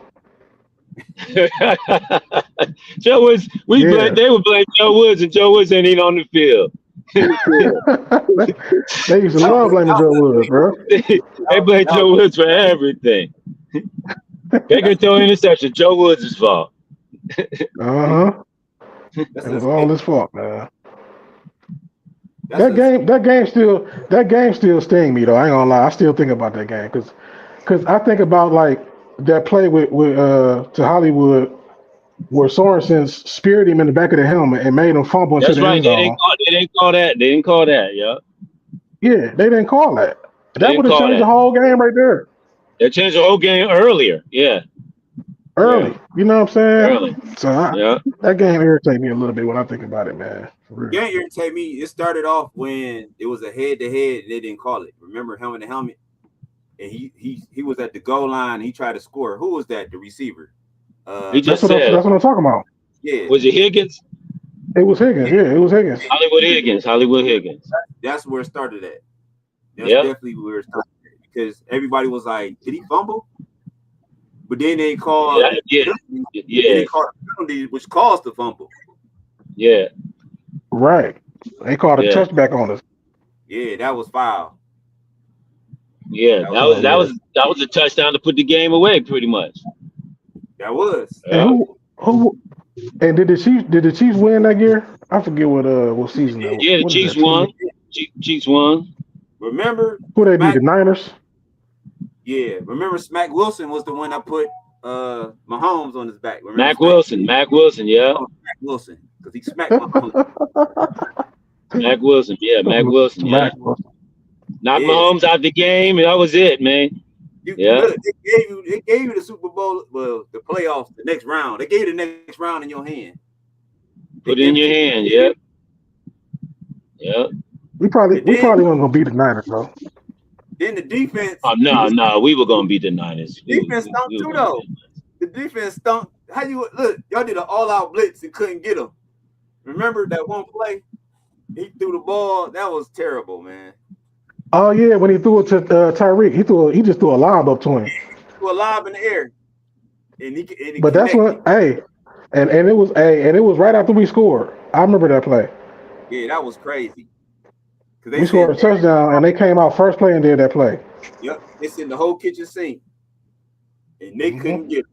Joe Woods, they would blame Joe Woods, and Joe Woods ain't even on the field. They used to love blaming Joe Woods, bro. They blame Joe Woods for everything. Baker throw interception, Joe Woods' fault. It was all his fault, man. That game still sting me though. I ain't gonna lie. I still think about that game because I think about like that play with to Hollywood where Sorensen speared him in the back of the helmet and made him fumble into the end zone. They didn't call that. They didn't call that. Yeah. Yeah, they didn't call that. That would have changed the whole game right there. They changed the whole game earlier. Yeah. Early. Yeah. You know what I'm saying? Early. So that game irritates me a little bit when I think about it, man. The game irritated me. It started off when it was a head-to-head and they didn't call it. Remember helmet to helmet? And he was at the goal line. And he tried to score. Who was that? The receiver. That's what I'm talking about. Yeah. Was it Higgins? It was Higgins. Yeah, it was Higgins. Hollywood Higgins. That's where it started at. That's definitely where it started at. Because everybody was like, did he fumble? But then they called they called a penalty, which caused the fumble. Yeah. Right. They called a touchback on us. Yeah, that was foul. Yeah, that was a touchdown to put the game away, pretty much. That was. And who? And did the Chiefs win that year? I forget what season that was. Yeah, the Chiefs won. Chiefs won. Remember who they beat? The Niners. Yeah, remember Smack Wilson was the one that put Mahomes on his back. Remember Mac Wilson, yeah. Mac Wilson, because he smacked Mahomes. Mac Wilson, yeah. Knocked Mahomes out the game, and that was it, man. Look, they gave you the Super Bowl, well, the playoffs, the next round. They gave you the next round in your hand. Put it in your hand, yep. We probably weren't gonna beat the Niners, though. Then the defense. Oh no, we were gonna beat the Niners. Defense stumped too, though. The defense stumped. How you look? Y'all did an all-out blitz and couldn't get him. Remember that one play? He threw the ball. That was terrible, man. Oh yeah, when he threw it to Tyreek, he just threw a lob up to him. He threw a lob in the air, and he but that's what and it was right after we scored. I remember that play. Yeah, that was crazy. We scored a touchdown, and they came out first play and did that play. Yep, it's in the whole kitchen sink, and they couldn't get it.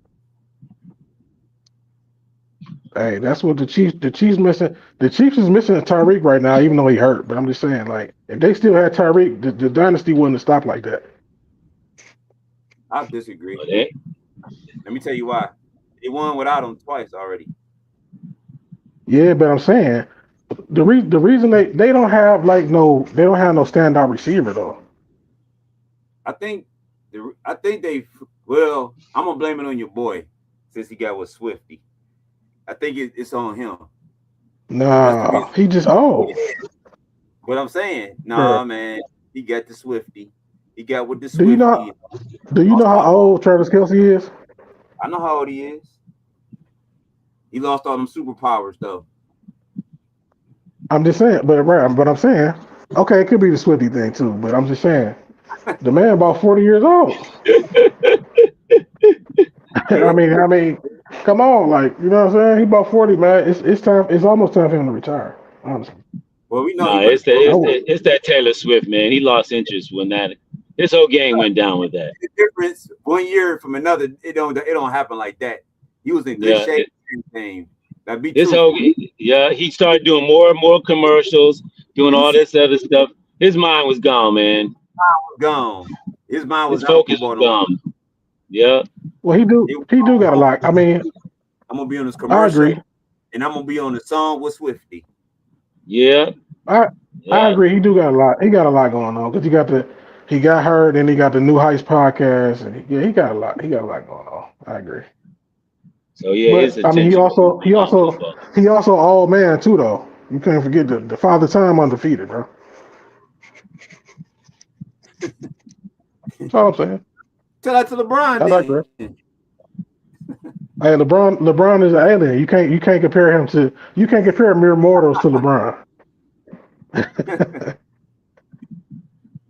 Hey, that's what the Chiefs missing. The Chiefs is missing Tyreek right now, even though he hurt. But I'm just saying, like, if they still had Tyreek, the dynasty wouldn't have stopped like that. I disagree. Okay. Let me tell you why. They won without him twice already. Yeah, but I'm saying the reason they don't have no standout receiver though. I think they well, I'm gonna blame it on your boy since he got with Swifty. I think it's on him. Nah, he just old. What I'm saying, Bruh, nah, man, he got the Swifty. He got with the do you know? Swifty. Do you know Lost how all. old Travis Kelce is? I know how old he is. He lost all them superpowers though. I'm just saying, but I'm saying, okay, it could be the Swifty thing too, but I'm just saying, the man about 40 years old. I mean, come on, like you know what I'm saying? He about 40, man. It's time. It's almost time for him to retire. Honestly, Well, we know Nah, he went. I would. it's that Taylor Swift, man. He lost interest when that his whole game went down with that. The difference 1 year from another, it don't happen like that. He was in good Yeah, shape. Thing. That be this true. whole he started doing more and more commercials, doing You all see, this other stuff. His mind was gone, man. gone. His mind His was out focus was on. gone. Yeah. Well, he do got a lot. I mean, I'm gonna be on this I commercial, agree. and I'm gonna be on the song with Swifty. Yeah. I Yeah. agree. He do got a lot. He got a lot going on because he got hurt, and he got the New Heights podcast, and yeah, he got a lot. He got a lot going on. I agree. So yeah, his But I mean, attention was on football. he also old man too, though. You can't forget the father time undefeated, bro. That's all I'm saying. Tell that to LeBron. I Then. digress. Hey, LeBron is an alien. You can't compare him to mere mortals to LeBron.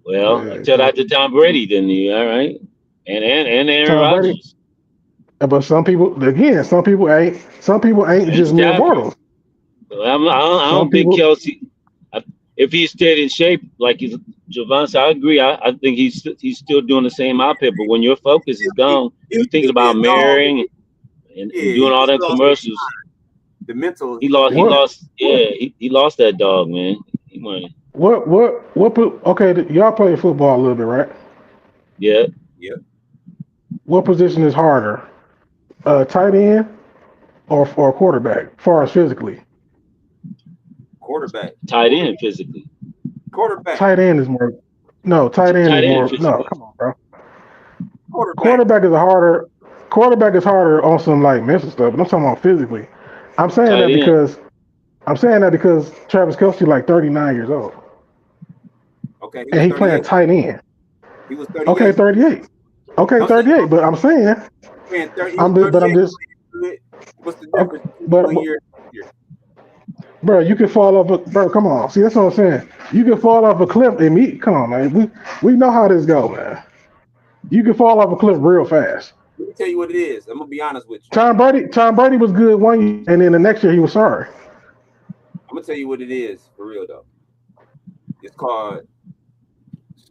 Well, Yeah, tell that to Tom Brady, then you all right, and Aaron Tom Brady. Rodgers. But some people ain't just mere Exactly. mortals. I Some don't think people, Kelsey. If he stayed in shape like he's Javon, I agree. I think he's still doing the same outfit. But when your focus is gone, you thinking about marrying and doing all He that lost commercials. the mental. He lost. He what lost. Yeah, he lost that dog, man. He won. okay, y'all play football a little bit, right? Yeah, Yeah, What position is harder, tight end or quarterback, as far as physically? quarterback. tied in physically. Quarterback. Tight end is more. No, tight end is Tight end more. No, physically. come on, bro. Quarterback. Quarterback is harder on some like mental stuff, but I'm talking about physically. I'm saying Tight that end. because Travis Kelce like 39 years old Okay, he and was he playing 38. tight end. He was Okay, 38. 38. Okay, I'm saying 38. But I'm saying he was 38. What's the okay, difference between 1 year and 1 year? bro, you can fall off. Bro, come on. See, that's what I'm saying. You can fall off a cliff and meet. Come on, man. We know how this go, man. You can fall off a cliff real fast. Let me tell you what it is. I'm gonna be honest with you. Tom Brady was good 1 year, and then the next year he was sorry. I'm gonna tell you what it is for real though. It's called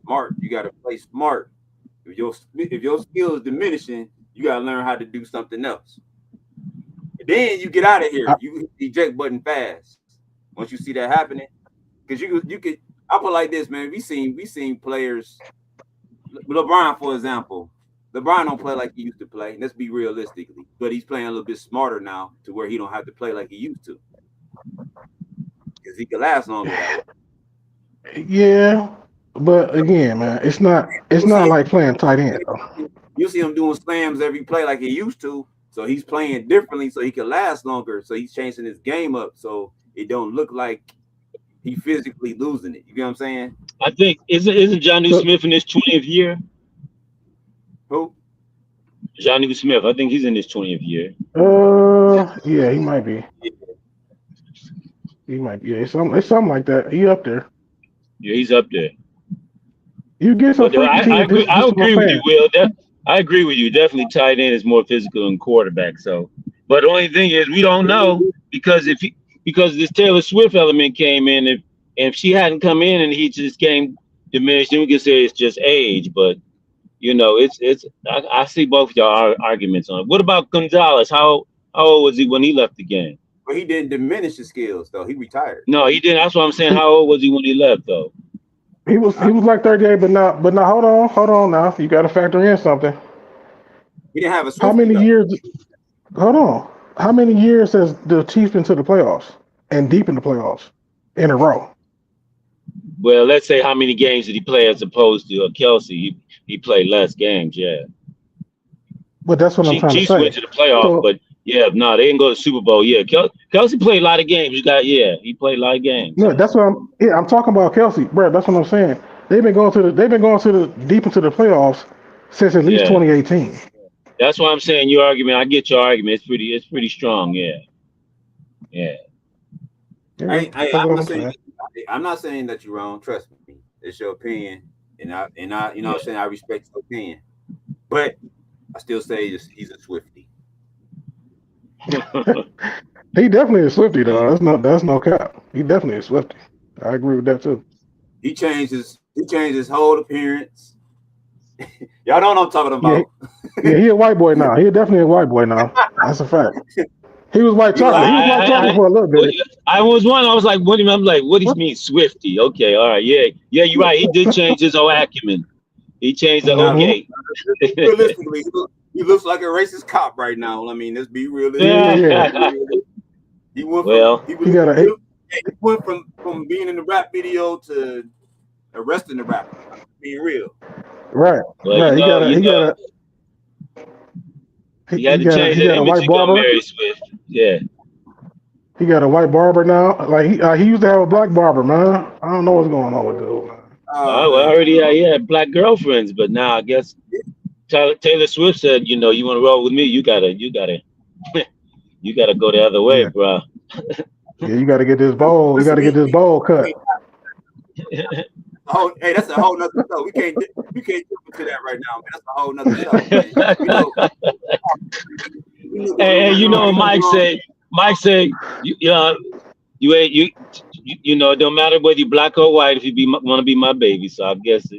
smart. You gotta play smart. If your skill is diminishing, you gotta learn how to do something else. And then you get out of here. You hit the eject button fast. Once you see that happening, because you could. I put it like this, man. We seen players. LeBron, for example. LeBron don't play like he used to play. Let's be realistically, but he's playing a little bit smarter now to where he don't have to play like he used to, because he can last longer that way. Yeah, but again, man, it's not like playing tight end though. You see him doing slams every play like he used to, so he's playing differently so he can last longer. So he's changing his game up so it don't look like he physically losing it. You get what I'm saying? I think isn't Johnny Smith in his 20th year? Who? Johnny Smith. I think he's in his 20th year. Yeah, he might be. He might be. Yeah, it's something like that. He up there. Yeah, he's up there. You get some But freaky I teams. agree with you, Will. I agree with you. Definitely tight end is more physical than quarterback. So, but the only thing is we don't know because because this Taylor Swift element came in, if she hadn't come in and he just came diminished, then we can say it's just age. But you know, I see both of y'all arguments on it. What about Gonzalez? How old was he when he left the game? But he didn't diminish his skills though. He retired. No, he didn't. That's what I'm saying. How old was he when he left though? He was like 38, but not. Hold on now. You got to factor in something. He didn't have a Swifty, How many though. years? Hold on. How many years has the Chiefs been to the playoffs and deep in the playoffs in a row? Well, let's say how many games did he play as opposed to Kelsey? He played less games, yeah. But that's what I'm trying to Chiefs say. went to the playoffs, So, but Yeah, no, they didn't go to the Super Bowl. Yeah, Kelsey played a lot of games. He played a lot of games. No, that's what I'm talking about Kelsey, bro. That's what I'm saying. They've been going to the deep into the playoffs since at least Yeah, 2018. that's why I'm saying your argument. I get your argument. It's pretty strong. Yeah, yeah. Yeah, I, that's I'm what not I'm saying saying. I'm not saying that you're wrong. Trust me, it's your opinion, and you know what I'm saying, I respect your opinion, but I still say he's a Swiftie. He definitely is Swifty though. That's no cap. He definitely is Swifty. I agree with that too. He changed his whole appearance. Y'all know what I'm talking Yeah, about. he a white boy now. He definitely a white boy now. That's a fact. He was white You know, chocolate. He was white chocolate for a little bit. I was one. I was like, what do you mean? I'm like, what do you mean, Swifty? Okay, all right, yeah, you're right. He did change his whole acumen. He changed the whole now, Mm-hmm. game. realistically, he looks like a racist cop right now. I mean, let's be Yeah, realistic. yeah. He went from Well, he went from being in the rap video to arresting the rapper. Being real. Right, well, right. He got a he had to change he that got a image white to go barber. marry Swift. Yeah. He got a white barber now. Like he used to have a black barber, man. I don't know what's going on with dude, man. Oh Well, man. already he had black girlfriends, but now I guess Taylor Swift said, you want to roll with me, you gotta, you gotta go the other way, Yeah, bro. yeah. You got to get this bowl. You got Listen, to get this bowl cut. hey, that's a whole nother show. We can't jump into that right now, man. That's a whole nother show, man. Hey, what Mike said? Mike said, you ain't it don't matter whether you black or white if you want to be my baby. So I guess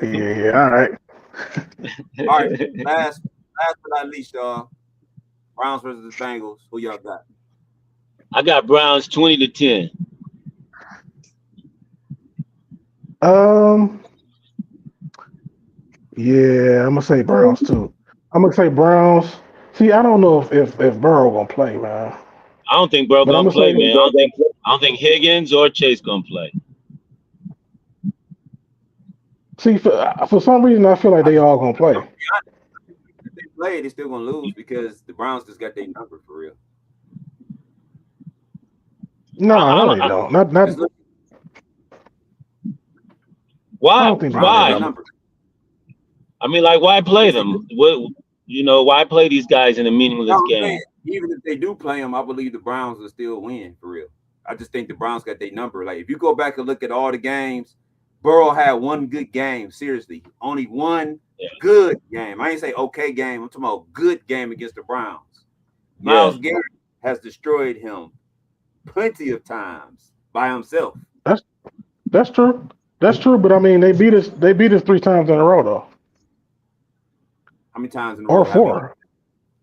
Yeah. All right. All right, last but not least, y'all. Browns versus the Bengals. Who y'all got? I got Browns 20-10. Yeah, I'm gonna say Browns too. I'm gonna say Browns. See, I don't know if Burrow gonna play, man. I don't think Burrow But I'm gonna gonna play, say man. I don't think Higgins or Chase gonna play. see for some reason I feel like they all gonna play. If they play, they're still gonna lose because the Browns just got their number for real. No, they don't. Not. Just look, I Why? don't think Browns got their Why? number. I mean, like, why play them? What? Why play these guys in a meaningless I'm game? saying, even if they do play them, I believe the Browns will still win for real. I just think the Browns got their number. Like if you go back and look at all the games, Burrow had one good game. Seriously, only one good game. I ain't say okay game. I'm talking about good game against the Browns. Myles Garrett has destroyed him plenty of times by himself. That's true. That's true. But I mean, they beat us. They beat us 3 times in a row, though. How many times in a row? Or 4.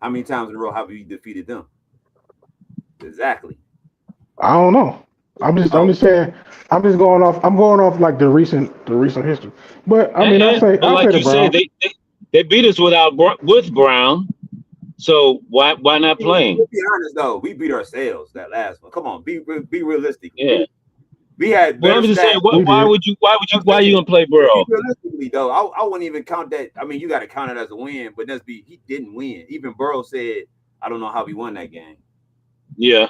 How many times in a row have we defeated them? Exactly. I don't know. I'm just saying. I'm just going off. I'm going off like the recent history. But I mean, I say like the you said, Browns. they beat us with Brown. So why not playing? Let's be honest though, we beat ourselves that last one. Come on, be realistic. Yeah. We had. Well, I'm just saying, why you gonna play Burrow? Realistically though, I wouldn't even count that. I mean, you got to count it as a win, but he didn't win. Even Burrow said, "I don't know how we won that game." Yeah.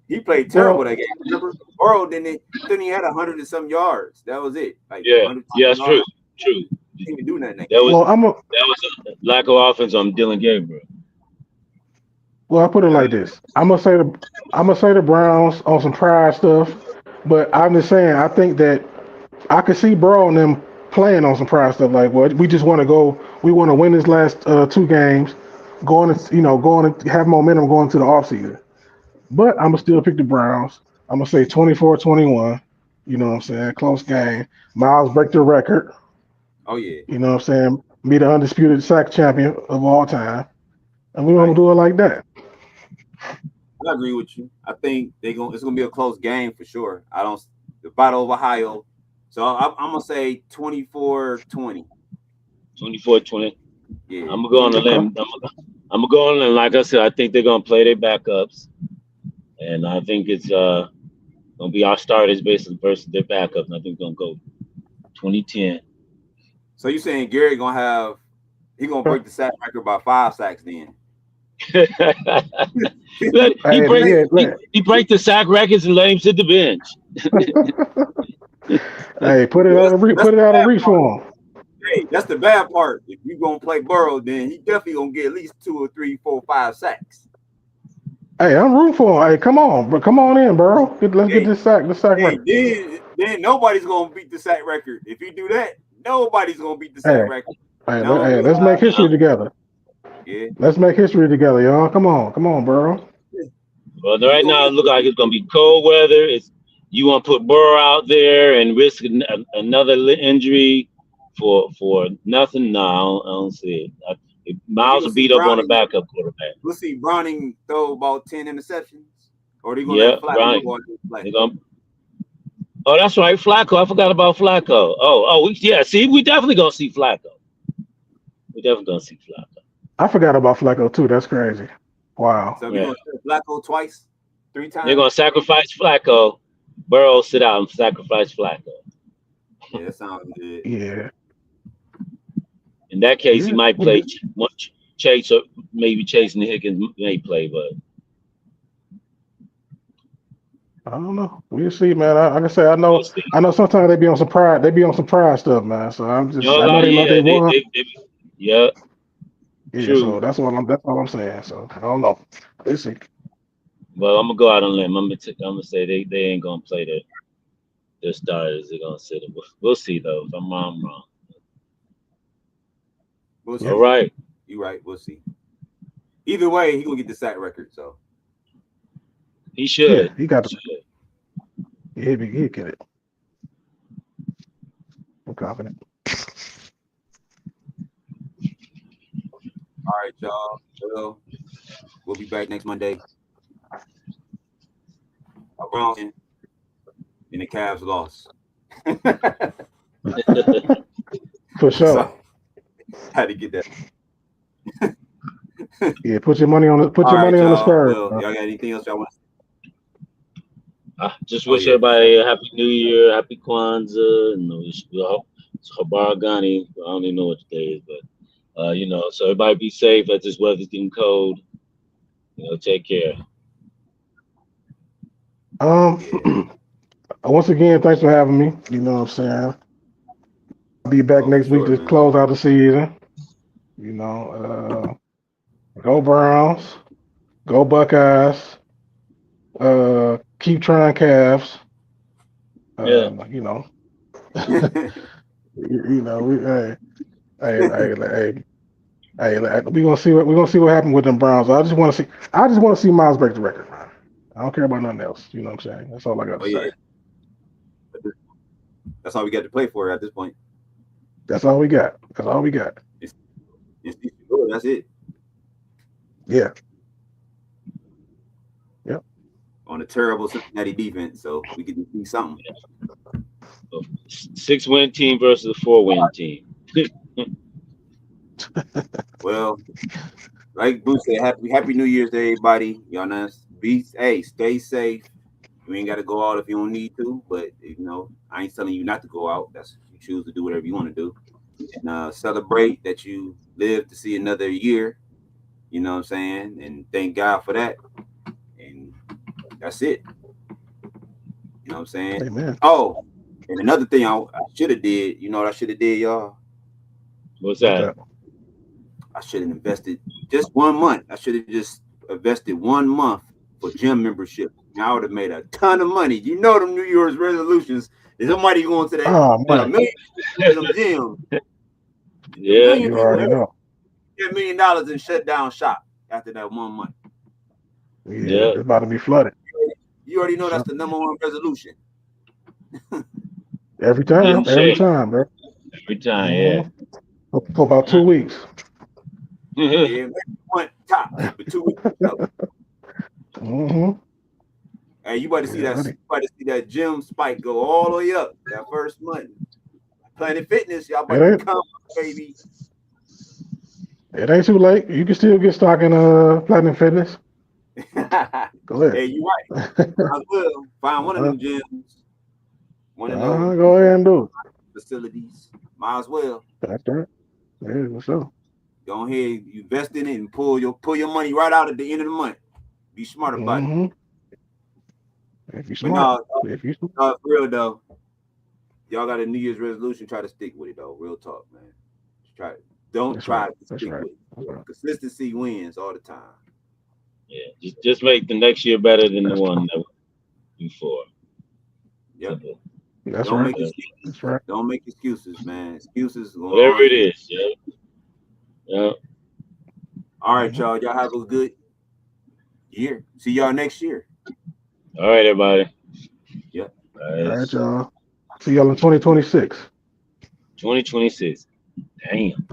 He played terrible that game. Remember, Burrow didn't he had 100 and some yards. That was it. Like that's true. Didn't even do nothing. That was a lack of offense on Dylan Gabriel. Well, I put it like this. I'm gonna say the Browns on some pride stuff, but I'm just saying I think that I could see Burrow and them playing on some pride stuff. Like, well, we just want to go. We want to win this last 2 games, going to have momentum going to the offseason. But I'm gonna still pick the Browns. I'm gonna say 24-21. You know what I'm saying? Close game. Miles break the record. Oh yeah. You know what I'm saying? Be the undisputed sack champion of all time. And we want to do it like that. I agree with you. I think it's gonna be a close game for sure. The Battle of Ohio. So I'm gonna say 24-20. 24-20. Yeah. I'm gonna go on the limb. I'm gonna go on and like I said, I think they're gonna play their backups. And I think it's gonna be our starters basically versus their backups. And I think it's gonna go 20-10. So you saying Gary gonna have He gonna break the sack record by 5 sacks then. he Hey, break the sack records and let him sit the bench. Hey, put it out of reach for him. Hey, that's the bad part. If you gonna play Burrow, then he definitely gonna get at least 2 or 3, 4, 5 sacks. Hey, I'm rooting for him. Hey, come on in, bro. Let's get this sack record. Then nobody's gonna beat the sack record. If you do that, nobody's gonna beat the sack record. Hey, let's make history together. Yeah. Let's make history together, y'all. Come on, Burrow. Well, right now it looks like it's gonna be cold weather. You want to put Burrow out there and risk another injury for nothing? No, I don't see it. Miles will beat up on a backup quarterback. We'll see Browning throw about 10 interceptions, or they're gonna let Flacco go. Oh, that's right, Flacco. I forgot about Flacco. See, we definitely gonna see Flacco. I forgot about Flacco too. That's crazy. Wow. So we're gonna see Flacco twice, 3 times. They're gonna sacrifice Flacco. Burrow sit out and sacrifice Flacco. Yeah, that sounds good. Yeah. In that case, he might play Chase, or maybe Chase and Higgins may play, but I don't know. We'll see, man. Like I say, I know sometimes they be on some pride stuff, man. So I'm just I know they won. Yeah. True. So that's all I'm saying. So I don't know. We'll see. Well, I'm gonna go out on a limb. I'm gonna say they ain't gonna play their starters. They're gonna sit them. We'll see though. If I'm wrong. We'll see. All right. You're right. We'll see. Either way, he gonna get the sack record. So he should. Yeah, he got the. Yeah, he get it. I'm confident. All right, y'all. Well, we'll be back next Monday. Browns and the Cavs lost. For sure. So, had to get that. Yeah, put your money on the Spurs. Y'all got anything else y'all want to say? I just wish everybody a happy New Year, happy Kwanzaa, and it's Habar Ghani. I don't even know what today is, but so everybody be safe. As this weather's getting cold, take care. Once again, thanks for having me. You know what I'm saying? I'll be back next week to close out the season. Go Browns, go Buckeyes, keep trying Cavs. We're gonna see what happens with them Browns. I just want to see Miles break the record, man. I don't care about nothing else. You know what I'm saying? That's all I got to say. That's all we got to play for at this point. That's all we got. It's good. That's it. Yeah. Yep. On a terrible Cincinnati defense, so we can do something. 6-win team versus a 4-win team. Well, like Bruce said, happy New Year's to everybody. Y'all know, stay safe. You ain't got to go out if you don't need to, but I ain't telling you not to go out. That's you choose to do whatever you want to do, and celebrate that you live to see another year. You know what I'm saying, and thank God for that. And that's it. You know what I'm saying? Amen. Oh, and another thing I should have did. You know what I should have did, y'all? What's that? I should have invested just 1 month. I should have just invested 1 month for gym membership. Now I would have made a ton of money. You know them New Year's resolutions. Is somebody going to that? Oh, man. Them gym. Yeah. You already know. $10 million and shut down shop after that 1 month. Yeah. It's about to be flooded. You already know that's the number one resolution. Every time, bro. Every time, yeah. For about 2 weeks. Yeah, 1 top for 2 weeks. Mm-hmm. Hey, you about to see that? You about to see that gym spike go all the way up that first month. Planet Fitness, y'all about to come, baby. It ain't too late. You can still get stock in Planet Fitness. Go ahead. Hey, you right. I will find one of them gyms. One of those. Go ahead and do it. Facilities. Might as well. That's right. Yeah, what's up? Go ahead, you invest in it and pull your money right out at the end of the month. Be smart about it. If you're But smart. no, If you for real though, y'all got a New Year's resolution. Try to stick with it though. Real talk, man. Don't That's try right. to That's stick right. with it. That's right. Consistency wins all the time. Yeah, just make the next year better than the one that before. Yep. Simple. That's Don't right. make excuses. That's right. Don't make excuses, man. Excuses going Whatever it is, yeah. Yeah. All right, y'all. Y'all have a good year. See y'all next year. All right, everybody. Yep. All right, y'all. See y'all in 2026. 2026. Damn.